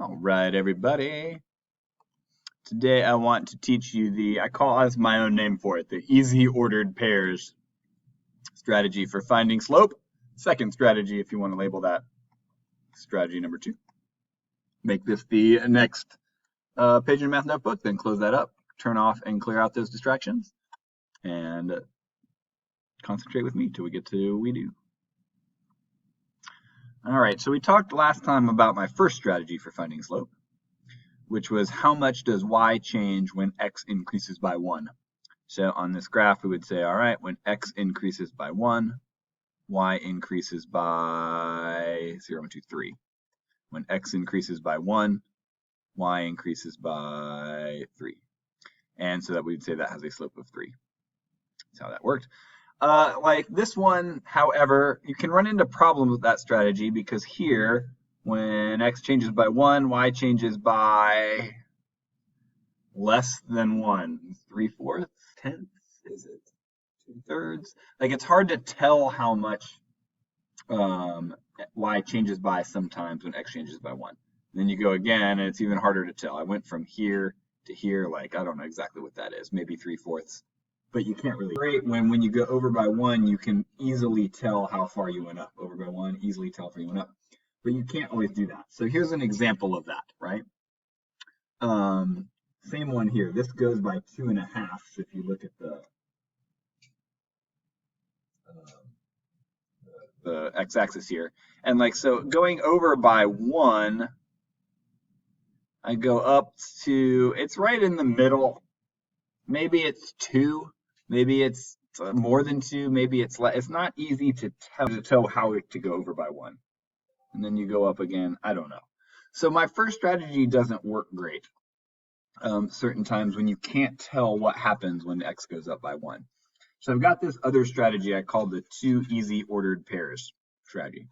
All right, everybody. Today I want to teach you I call this my own name for it, the easy ordered pairs strategy for finding slope. Second strategy, if you want to label that strategy number 2. Make this the next page in your math notebook, then close that up, turn off and clear out those distractions, and concentrate with me till we get to we do. All right, so we talked last time about my first strategy for finding slope, which was how much does y change when x increases by 1. So on this graph, we would say, all right, when x increases by 1, y increases by 0, 1, 2, 3. When x increases by 1, y increases by 3. And so that we would say that has a slope of 3. That's how that worked. Like this one, however, you can run into problems with that strategy because here, when x changes by 1, y changes by less than 1. 3/4, 10th, is it 2/3? Like it's hard to tell how much y changes by sometimes when x changes by 1. And then you go again, and it's even harder to tell. I went from here to here, like I don't know exactly what that is, maybe 3/4. But you can't really. Great when you go over by 1, you can easily tell how far you went up. Over by 1, easily tell how far you went up. But you can't always do that. So here's an example of that, right? Same one here. This goes by 2.5. So if you look at the x-axis here, and like so, going over by 1, I go up to. It's right in the middle. Maybe it's 2. Maybe it's more than 2. Maybe it's less. It's not easy to tell how to go over by 1. And then you go up again. I don't know. So my first strategy doesn't work great. Certain times when you can't tell what happens when x goes up by 1. So I've got this other strategy I call the 2 easy ordered pairs strategy.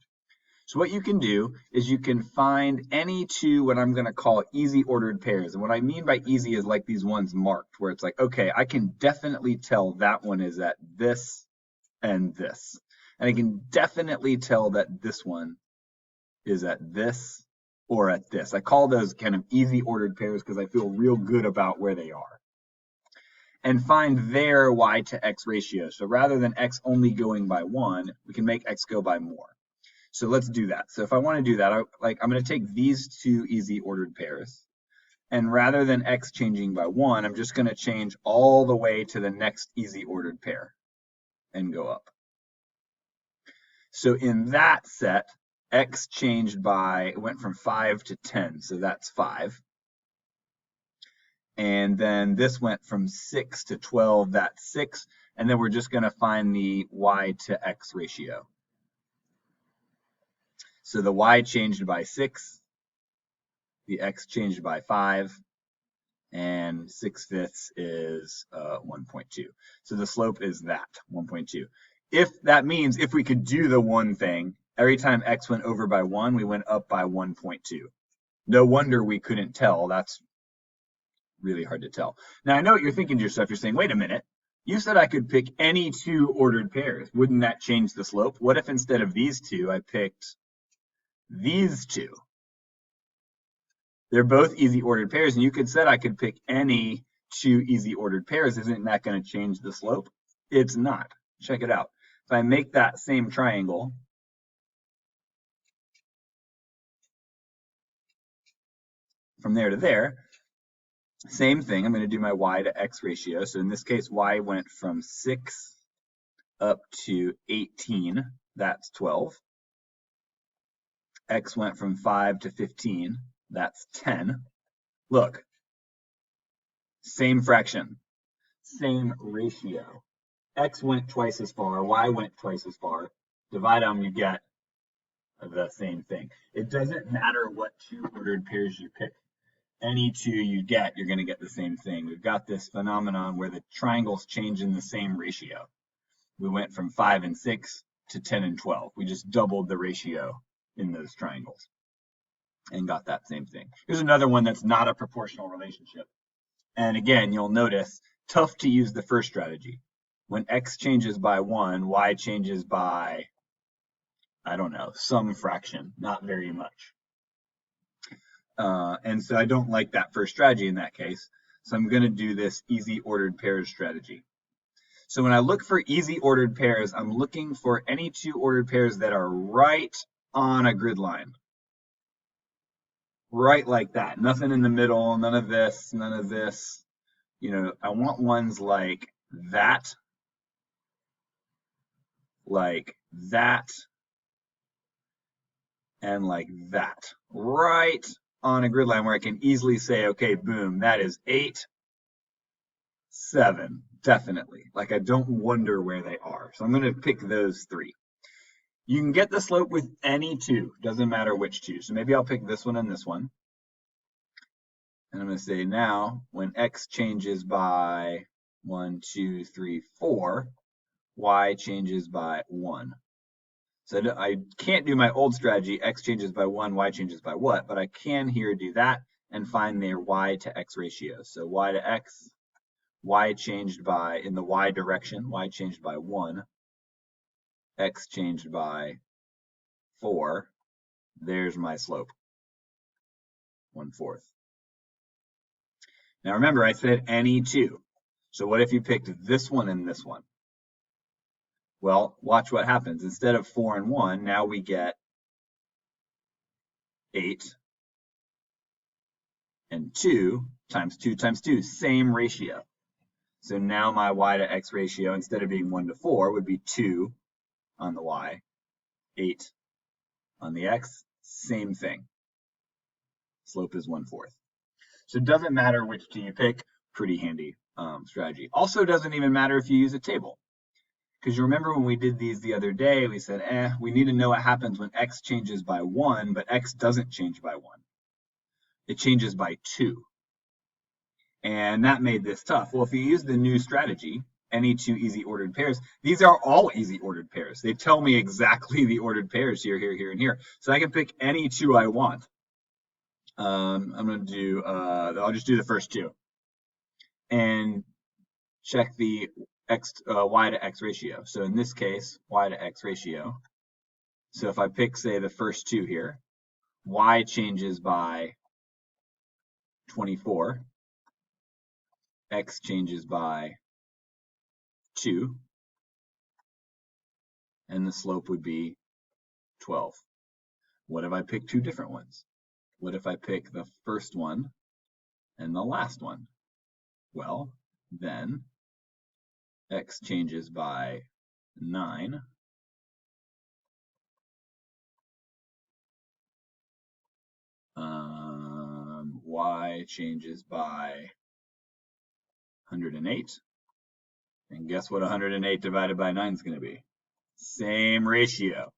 So what you can do is you can find any 2 what I'm going to call easy ordered pairs. And what I mean by easy is like these ones marked where it's like, okay, I can definitely tell that one is at this and this. And I can definitely tell that this one is at this or at this. I call those kind of easy ordered pairs because I feel real good about where they are. And find their y to x ratio. So rather than x only going by 1, we can make x go by more. So let's do that. So if I want to do that, I'm going to take these 2 easy ordered pairs, and rather than x changing by 1, I'm just going to change all the way to the next easy ordered pair and go up. So in that set, x changed by, it went from 5 to 10, so that's 5. And then this went from 6 to 12, that's 6. And then we're just going to find the y to x ratio. So the y changed by 6, the x changed by 5, and 6/5 is 1.2. So the slope is that, 1.2. If that means if we could do the one thing, every time x went over by 1, we went up by 1.2. No wonder we couldn't tell. That's really hard to tell. Now, I know what you're thinking to yourself. You're saying, wait a minute. You said I could pick any 2 ordered pairs. Wouldn't that change the slope? What if instead of these 2, I picked these 2? They're both easy ordered pairs, and you could say I could pick any 2 easy ordered pairs. Isn't that going to change the slope? It's not. Check it out. If I make that same triangle, from there to there, same thing. I'm going to do my y to x ratio. So in this case, y went from 6 up to 18. That's 12. X went from 5 to 15. That's 10. Look, same fraction, same ratio. X went twice as far, y went twice as far. Divide them, you get the same thing. It doesn't matter what 2 ordered pairs you pick. Any 2 you get, you're going to get the same thing. We've got this phenomenon where the triangles change in the same ratio. We went from 5 and 6 to 10 and 12. We just doubled the ratio in those triangles and got that same thing. Here's another one that's not a proportional relationship. And again, you'll notice, tough to use the first strategy. When x changes by 1, y changes by, I don't know, some fraction, not very much. And so I don't like that first strategy in that case. So I'm going to do this easy ordered pairs strategy. So when I look for easy ordered pairs, I'm looking for any two ordered pairs that are right on a grid line. Right like that. Nothing in the middle, none of this, none of this. You know, I want ones like that, and like that. Right on a grid line where I can easily say, okay, boom, that is 8, 7, definitely. Like I don't wonder where they are. So I'm going to pick those 3. You can get the slope with any two, doesn't matter which two. So maybe I'll pick this one and this one. And I'm going to say now, when x changes by 1, 2, 3, 4, y changes by 1. So I can't do my old strategy, x changes by 1, y changes by what, but I can here do that and find their y to x ratio. So y to x, y changed by, in the y direction, y changed by 1, x changed by 4, there's my slope, 1/4. Now remember, I said any two. So what if you picked this one and this one? Well, watch what happens. Instead of 4 and 1, now we get 8 and 2 times 2 times 2, same ratio. So now my y to x ratio, instead of being 1 to 4, would be 2 on the y, 8 on the x, same thing. Slope is 1/4. So it doesn't matter which two you pick, pretty handy strategy. Also doesn't even matter if you use a table. Because you remember when we did these the other day, we said, we need to know what happens when x changes by 1, but x doesn't change by 1. It changes by 2. And that made this tough. Well, if you use the new strategy, any two easy ordered pairs, these are all easy ordered pairs. They tell me exactly the ordered pairs here, here, here, and here. So I can pick any two I want. I'm going to do, I'll just do the first two. And check the y to x ratio. So in this case, y to x ratio. So if I pick, say, the first two here, y changes by 24, x changes by 2, and the slope would be 12. What if I pick two different ones? What if I pick the first one and the last one? Well, then x changes by 9, y changes by 108, and guess what 108 divided by 9 is going to be? Same ratio.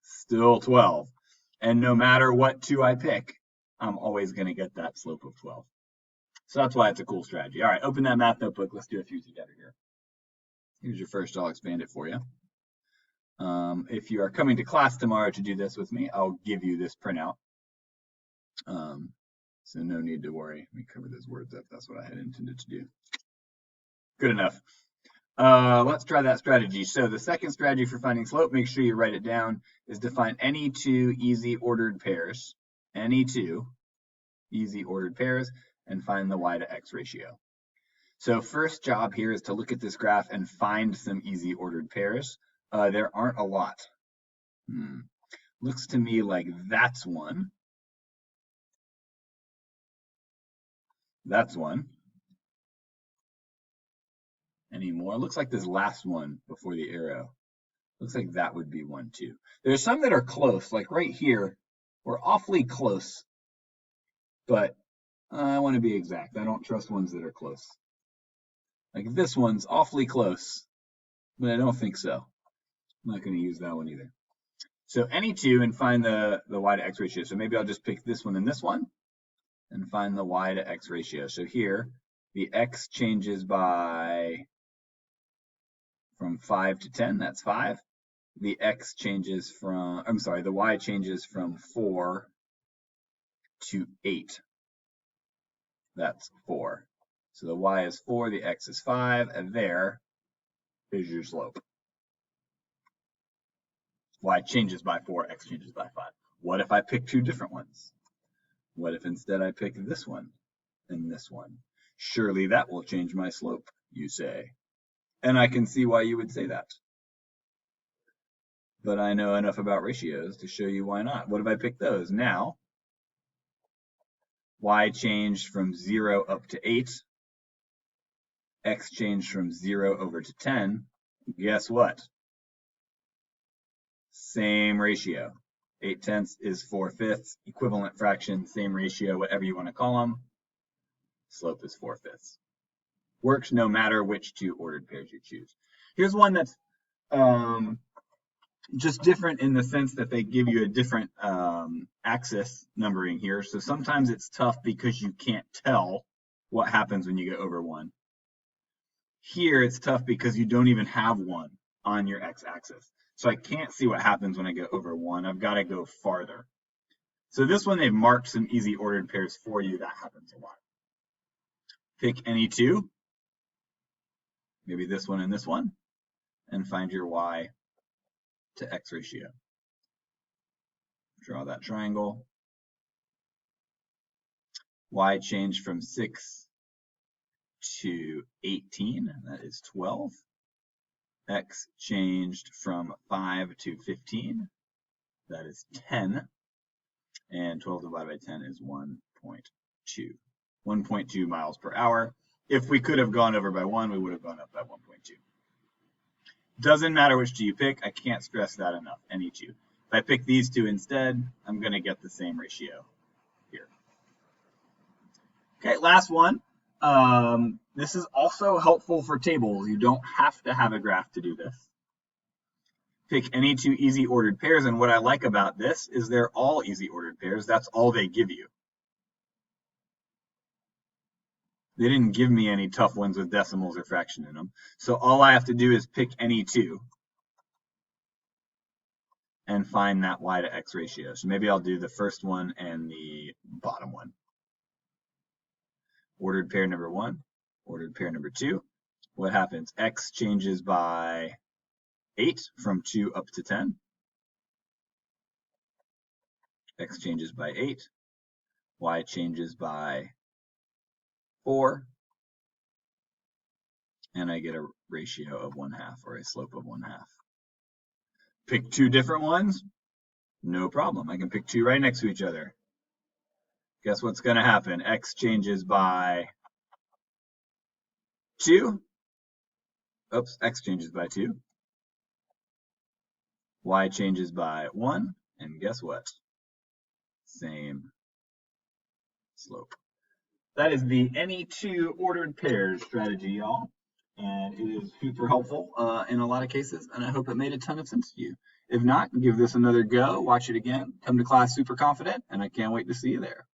Still 12. And no matter what two I pick, I'm always going to get that slope of 12. So that's why it's a cool strategy. All right, open that math notebook. Let's do a few together here. Here's your first. I'll expand it for you. If you are coming to class tomorrow to do this with me, I'll give you this printout. So no need to worry. Let me cover those words up. That's what I had intended to do. Good enough. Let's try that strategy. So the second strategy for finding slope, make sure you write it down, is to find any two easy ordered pairs, any two easy ordered pairs, and find the y to x ratio. So first job here is to look at this graph and find some easy ordered pairs. There aren't a lot. Looks to me like that's one. That's one. Any more? Looks like this last one before the arrow. Looks like that would be one too. There's some that are close, like right here. We're awfully close, but I want to be exact. I don't trust ones that are close. Like this one's awfully close, but I don't think so. I'm not going to use that one either. So any two and find the y to x ratio. So maybe I'll just pick this one and this one and find the y to x ratio. So here, the x changes by from 5 to 10, that's 5. The x changes from, I'm sorry, the y changes from 4 to 8. That's 4. So the y is 4, the x is 5, and there is your slope. Y changes by 4, x changes by 5. What if I pick two different ones? What if instead I pick this one and this one? Surely that will change my slope, you say. And I can see why you would say that. But I know enough about ratios to show you why not. What if I pick those? Now, y changed from 0 up to 8. X changed from 0 over to 10. Guess what? Same ratio. 8/10 is 4/5. Equivalent fraction, same ratio, whatever you want to call them. Slope is 4/5. Works no matter which two ordered pairs you choose. Here's one that's just different in the sense that they give you a different axis numbering here. So sometimes it's tough because you can't tell what happens when you go over 1. Here it's tough because you don't even have 1 on your x-axis. So I can't see what happens when I go over 1. I've got to go farther. So this one, they've marked some easy ordered pairs for you. That happens a lot. Pick any two, maybe this one and this one, and find your y to x ratio. Draw that triangle. Y changed from 6 to 18, that is 12. X changed from 5 to 15, that is 10. And 12 divided by 10 is 1.2. 1.2 miles per hour. If we could have gone over by 1, we would have gone up by 1.2. Doesn't matter which two you pick. I can't stress that enough. Any two. If I pick these two instead, I'm going to get the same ratio here. Okay, last one. This is also helpful for tables. You don't have to have a graph to do this. Pick any two easy ordered pairs, and what I like about this is they're all easy ordered pairs. That's all they give you. They didn't give me any tough ones with decimals or fraction in them. So all I have to do is pick any two and find that y to x ratio. So maybe I'll do the first one and the bottom one. Ordered pair number 1, ordered pair number 2. What happens? X changes by 8 from 2 up to 10. X changes by 8. Y changes by 4. And I get a ratio of 1/2 or a slope of 1/2. Pick two different ones? No problem. I can pick two right next to each other. Guess what's going to happen? X changes by 2. Oops, X changes by 2. Y changes by 1. And guess what? Same slope. That is the any two ordered pairs strategy, y'all. And it is super helpful in a lot of cases, and I hope it made a ton of sense to you. If not, give this another go, watch it again, come to class super confident, and I can't wait to see you there.